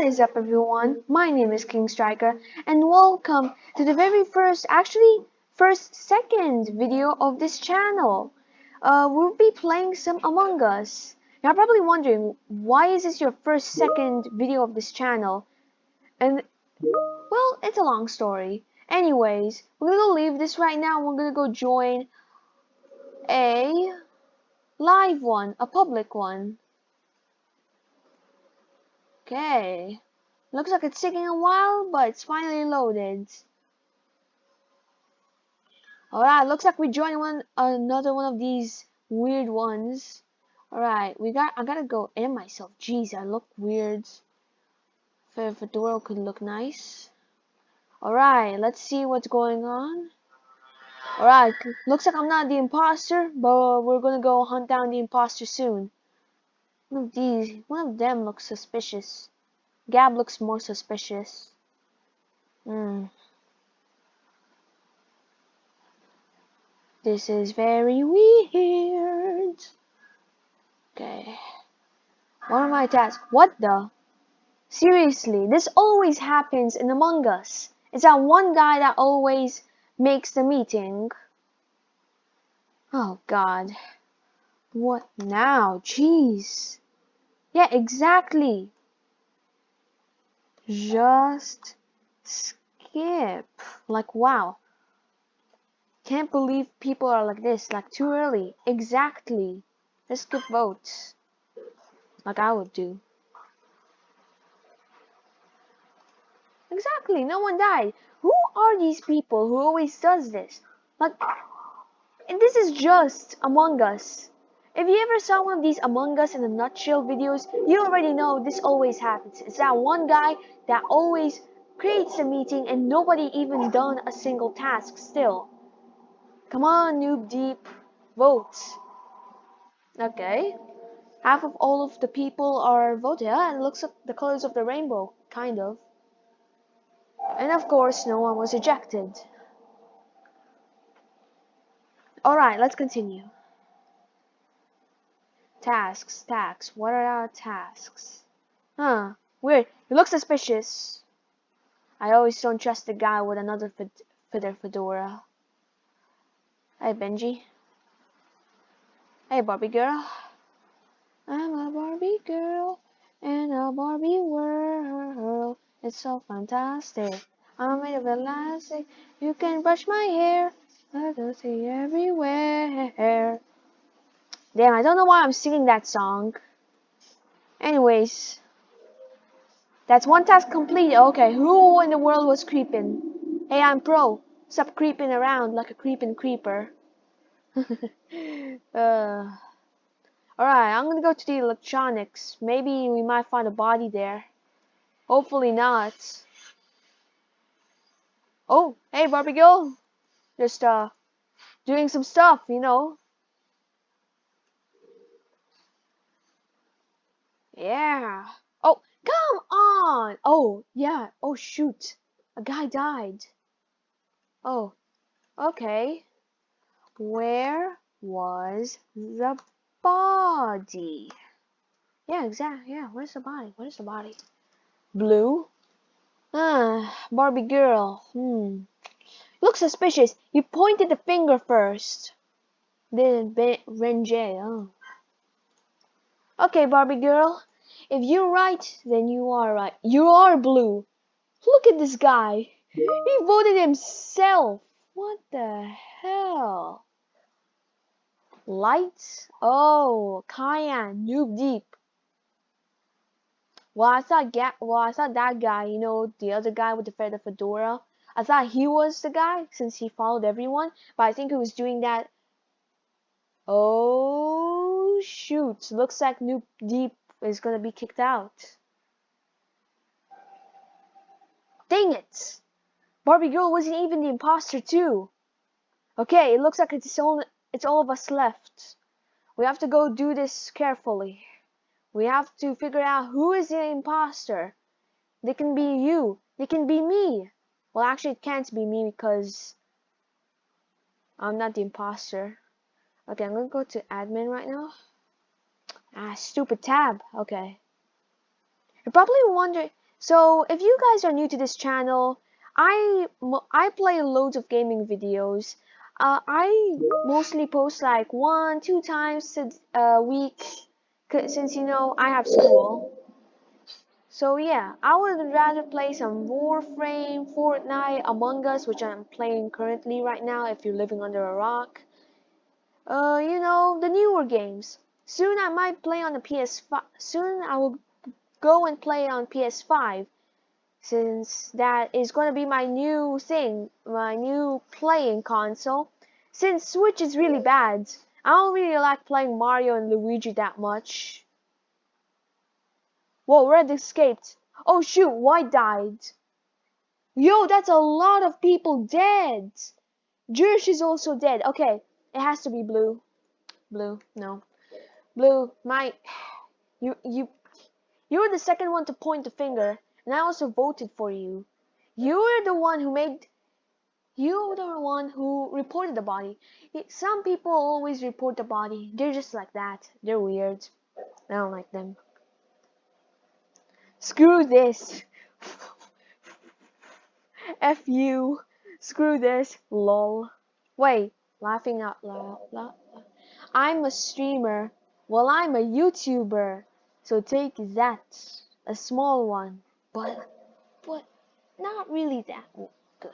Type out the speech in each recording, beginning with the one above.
What is up, everyone? My name is King Striker, and welcome to the very first, second video of this channel. We'll be playing some Among Us. You're probably wondering, why is this your second video of this channel? And, well, it's a long story. Anyways, we're gonna leave this right now. We're gonna go join a live one, a public one. Okay. Looks like it's taking a while, but it's finally loaded. Alright, looks like we joined another one of these weird ones. Alright, I gotta go in myself. Jeez, I look weird. Fedora could look nice. Alright, let's see what's going on. Alright, looks like I'm not the imposter, but we're gonna go hunt down the imposter soon. One of them looks suspicious. Gab looks more suspicious. This is very weird. Okay. What are my tasks? What the? Seriously, this always happens in Among Us. It's that one guy that always makes the meeting. Oh god. What now? Jeez. Yeah, exactly. Just skip. Like, wow. Can't believe people are like this. Like, too early. Exactly. Let's skip votes. Like I would do. Exactly, no one died. Who are these people who always does this? Like, and this is just Among Us. If you ever saw one of these Among Us in a nutshell videos, you already know this always happens. It's that one guy that always creates a meeting and nobody even done a single task still. Come on, Noob Deep, vote. Okay. Half of all of the people are voted. Yeah, it looks like the colors of the rainbow, kind of. And of course, no one was ejected. Alright, let's continue. Tasks. What are our tasks? Huh, weird. You look suspicious. I always don't trust the guy with another fedora. Hey, Benji. Hey, Barbie girl. I'm a Barbie girl in a Barbie world. It's so fantastic. I'm made of elastic. You can brush my hair. I can see everywhere. Damn, I don't know why I'm singing that song. Anyways, that's one task complete. Okay, who in the world was creeping? Hey, I'm pro. Stop creeping around like a creeping creeper. Alright, I'm gonna go to the electronics. Maybe we might find a body there. Hopefully not. Oh, hey Barbie girl. Just doing some stuff, you know. Yeah. Oh, come on. Oh, yeah. Oh, shoot. A guy died. Oh, okay. Where was the body? Yeah, exactly. Yeah, where's the body? Where's the body? Blue? Barbie girl. Looks suspicious. You pointed the finger first. Then Renjay. Oh. Okay, Barbie girl. If you're right, then you are right. You are blue. Look at this guy. He voted himself. What the hell? Lights? Oh, Cayenne, Noob Deep. Well, I thought that guy, you know, the other guy with the fedora. I thought he was the guy since he followed everyone, but I think he was doing that. Oh shoot! Looks like Noob Deep is gonna be kicked out. Dang it! Barbie girl wasn't even the imposter too. Okay, it looks like it's all of us left. We have to go do this carefully. We have to figure out who is the imposter. They can be you. They can be me. Well, actually, it can't be me because I'm not the imposter. Okay, I'm gonna go to admin right now. Stupid tab. Okay. You're probably wondering, So if you guys are new to this channel, I play loads of gaming videos. I mostly post like 1-2 times a week, since I have school. So yeah, I would rather play some Warframe, Fortnite, Among Us, which I'm playing currently right now if you're living under a rock. The newer games. Soon I might play on the PS5. Soon I will go and play on PS5, since that is going to be my new thing, my new playing console. Since Switch is really bad, I don't really like playing Mario and Luigi that much. Whoa, Red escaped. Oh shoot, White died. Yo, that's a lot of people dead. Jersh is also dead. Okay, it has to be Blue. Blue, no. Blue, you were the second one to point the finger, and I also voted for you. You're the one who made You're the one who reported the body. Some people always report the body. They're just like that. They're weird. I don't like them. Screw this. F you. Screw this. Lol. Wait. Laughing out loud. I'm a streamer. Well, I'm a YouTuber. So take that. A small one. But not really that good.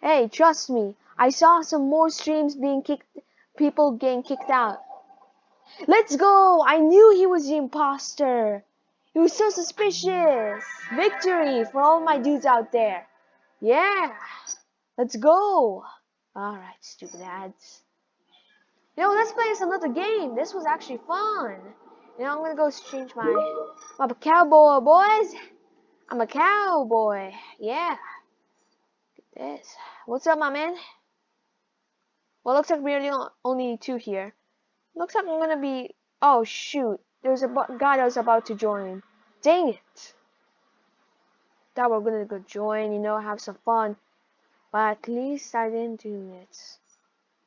Hey, trust me, I saw some more streams people getting kicked out. Let's go! I knew he was the imposter. He was so suspicious. Victory for all my dudes out there. Yeah, let's go. Alright, stupid ads. Let's play another game. This was actually fun. I'm gonna go change I'm a cowboy, boys. I'm a cowboy. Yeah. This. What's up, my man? Well, looks like we're the only two here. Looks like I'm gonna be... Oh, shoot. There's a guy that was about to join. Dang it. Thought we were gonna go join, have some fun. But at least I didn't do it.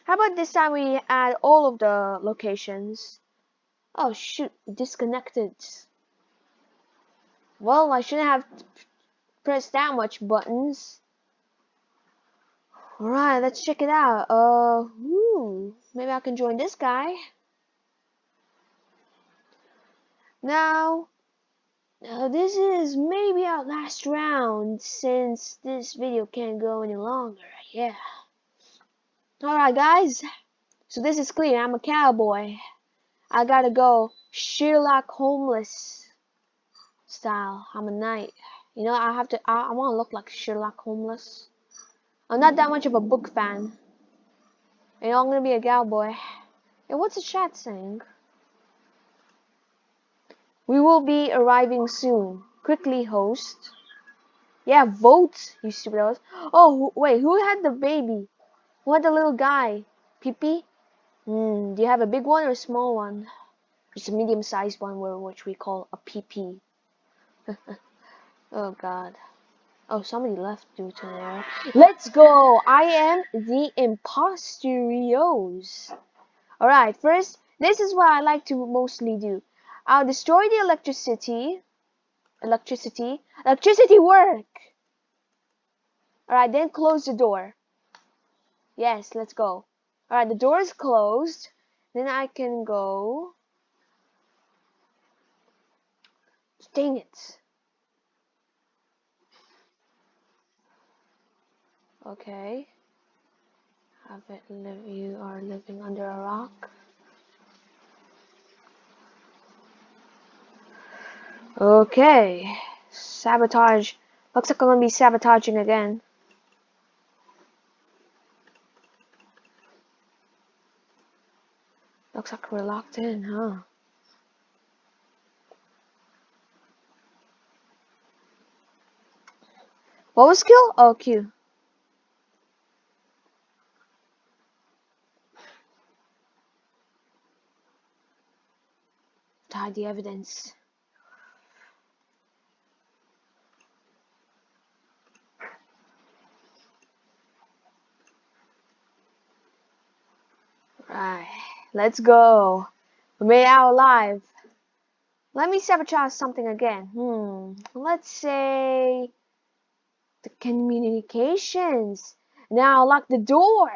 How about this time we add all of the locations? Oh, shoot. Disconnected. Well, I shouldn't have pressed that much buttons. Alright, let's check it out. Maybe I can join this guy. Now, this is maybe our last round, since this video can't go any longer. Yeah. Alright, guys. So this is clear. I'm a cowboy. I gotta go Sherlock Holmes style. I'm a knight. I want to look like Sherlock Holmes. I'm not that much of a book fan. I'm gonna be a cowboy. Hey, what's the chat saying? We will be arriving soon. Quickly, host. Yeah, vote, you stupid ass. Oh, wait, who had the baby? Who had the little guy? Pee-pee? Do you have a big one or a small one? It's a medium-sized one, which we call a pee-pee. Oh, God. Oh, somebody left due to an error. Let's go! I am the imposterios. Alright, first, this is what I like to mostly do. I'll destroy the electricity. Electricity work! Alright, then close the door. Yes, let's go. Alright, the door is closed. Then I can go. Dang it. Okay. You are living under a rock. Okay. Sabotage. Looks like I'm gonna be sabotaging again. Looks like we're locked in, huh? What was skill? Oh, Q. Hide the evidence. Right. Let's go. We made it out alive. Let me sabotage something again. Let's say the communications. Now lock the door.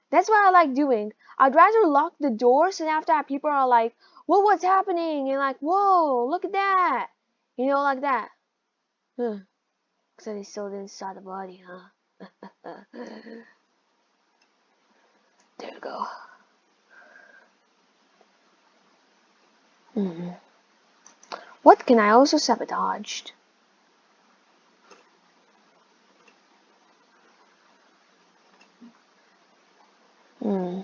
That's what I like doing. I'd rather lock the doors and after that people are like, "Whoa, what's happening?" And like, "Whoa, look at that." You know, like that. Huh. So they sold inside the body, huh? There we go. What can I also sabotage? Hmm.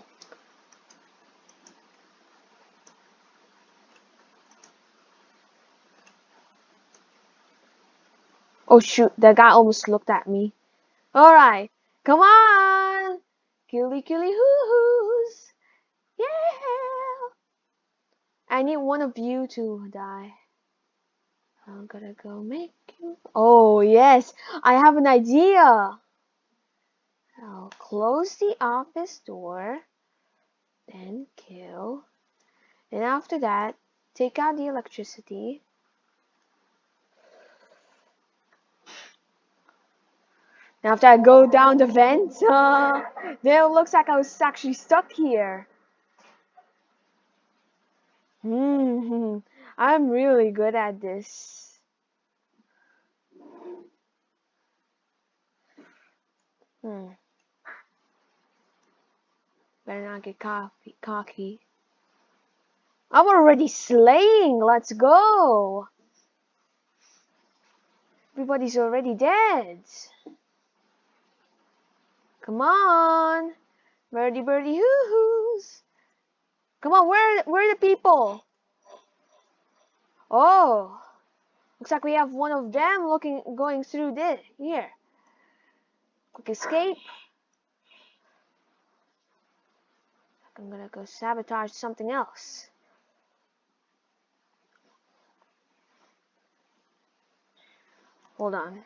Oh shoot, that guy almost looked at me. Alright, come on! Killy killy hoo hoos! Yeah! I need one of you to die. I'm gonna go make you. Oh yes, I have an idea! I'll close the office door, then kill. And after that, take out the electricity. And after I go down the vent, then it looks like I was actually stuck here. I'm really good at this. Hmm. Better not get cocky. I'm already slaying. Let's go. Everybody's already dead. Come on. Birdie birdie hoo-hoos. Come on, where are the people? Oh. Looks like we have one of them going through this. Here. Quick escape. I'm gonna go sabotage something else. Hold on.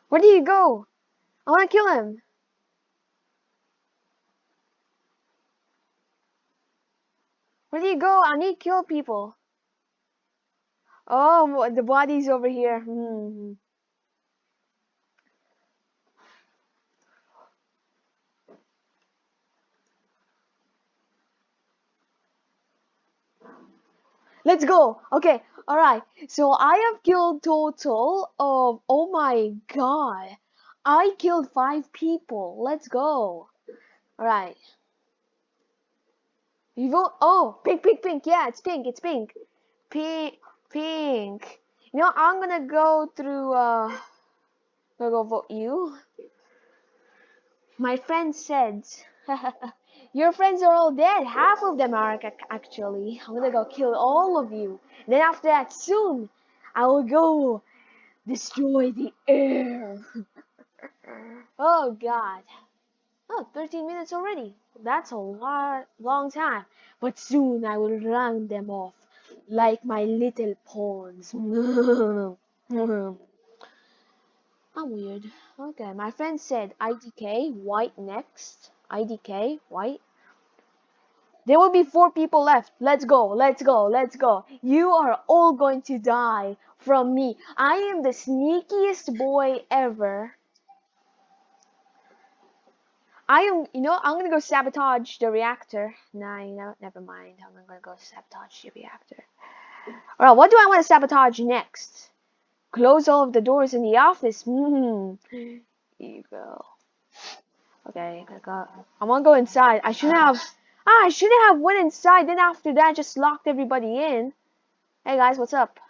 Where did he go? I wanna kill him. Where did he go? I need to kill people. Oh, the body's over here. Let's go. Okay, alright. So I have killed total of, oh my god. I killed 5 people. Let's go. Alright. You vote. Oh, pink, pink, pink. Yeah, it's pink. It's pink. Pink, pink. You know, I'm gonna go through, gonna go vote you. My friend said, your friends are all dead. Half of them are actually. I'm gonna go kill all of you. And then after that, soon, I will go destroy the air. Oh God. Oh, 13 minutes already. That's a long time. But soon I will run them off like my little pawns. I'm weird. Okay, my friend said IDK, white next. IDK, white. There will be 4 people left. Let's go, let's go, let's go. You are all going to die from me. I am the sneakiest boy ever. I'm gonna go sabotage the reactor. No, never mind. I'm gonna go sabotage the reactor. Alright, what do I want to sabotage next? Close all of the doors in the office. Evil. Okay, I wanna go inside. I shouldn't have went inside, then after that just locked everybody in. Hey guys, what's up?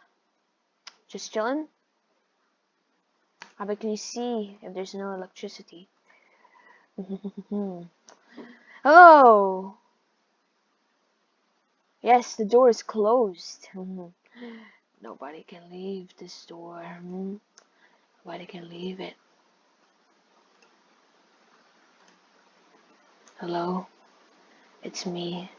Just chilling? How about can you see if there's no electricity? Hello! Yes, the door is closed. Nobody can leave this door. Nobody can leave it. Hello? It's me.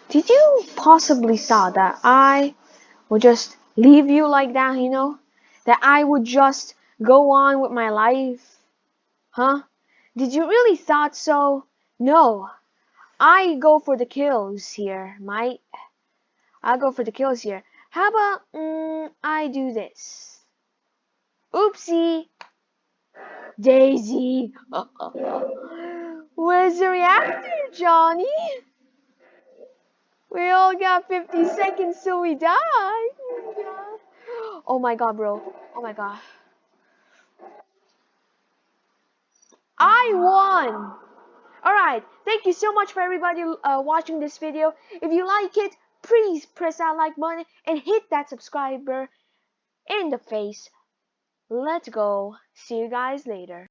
Did you possibly thought that I would just leave you like that, you know? That I would just go on with my life? Huh? Did you really thought so? No. I go for the kills here, mate. I go for the kills here. How about I do this? Oopsie. Daisy. Where's the reactor, Johnny? We all got 50 seconds till we die. Oh my god, bro. Oh my god. I won! Alright, thank you so much for everybody watching this video. If you like it, please press that like button and hit that subscriber in the face. Let's go. See you guys later.